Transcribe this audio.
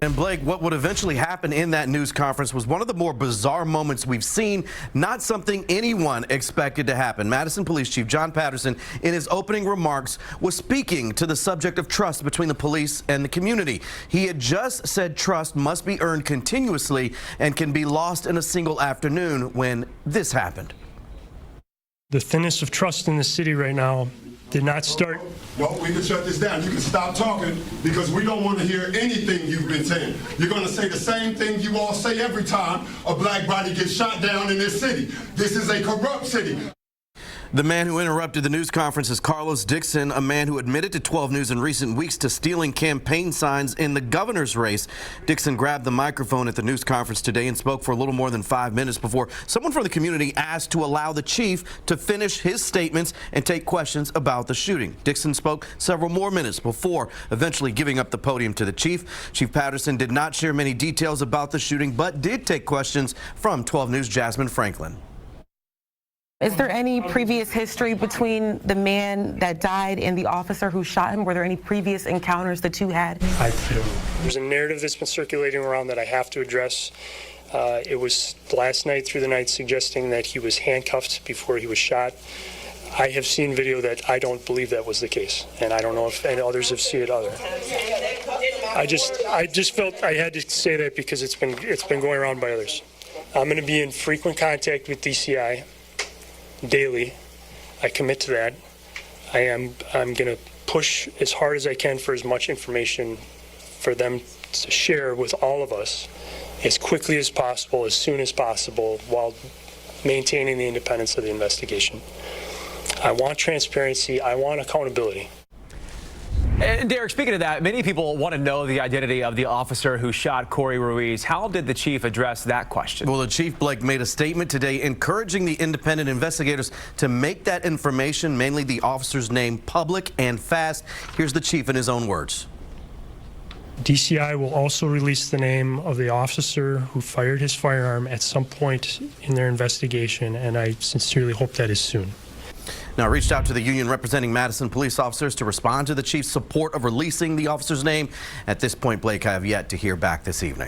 And Blake, what would eventually happen in that news conference was one of the more bizarre moments we've seen, not something anyone expected to happen. Madison Police Chief John Patterson, in his opening remarks, was speaking to the subject of trust between the police and the community. He had just said trust must be earned continuously and can be lost in a single afternoon when this happened. The thinness of trust in the city right now did not start. No, we can shut this down. You can stop talking because we don't want to hear anything you've been saying. You're going to say the same thing you all say every time a black body gets shot down in this city. This is a corrupt city. The man who interrupted the news conference is Carlos Dixon, a man who admitted to 12 News in recent weeks to stealing campaign signs in the governor's race. Dixon grabbed the microphone at the news conference today and spoke for a little more than 5 minutes before someone from the community asked to allow the chief to finish his statements and take questions about the shooting. Dixon spoke several more minutes before eventually giving up the podium to the chief. Chief Patterson did not share many details about the shooting, but did take questions from 12 News' Jasmine Franklin. Is there any previous history between the man that died and the officer who shot him? Were there any previous encounters the two had? There's a narrative that's been circulating around that I have to address. It was last night through the night suggesting that he was handcuffed before he was shot. I have seen video that I don't believe that was the case, and I don't know if any others have seen it either. I just felt I had to say that because it's been going around by others. I'm going to be in frequent contact with DCI. Daily. I commit to that. I'm going to push as hard as I can for as much information for them to share with all of us as quickly as possible, as soon as possible, while maintaining the independence of the investigation. I want transparency. I want accountability. And Derek, speaking of that, many people want to know the identity of the officer who shot Corey Ruiz. How did the chief address that question? Well, the chief, Blake, made a statement today encouraging the independent investigators to make that information, mainly the officer's name, public and fast. Here's the chief in his own words. DCI will also release the name of the officer who fired his firearm at some point in their investigation, and I sincerely hope that is soon. Now, I reached out to the union representing Madison police officers to respond to the chief's support of releasing the officer's name. At this point, Blake, I have yet to hear back this evening.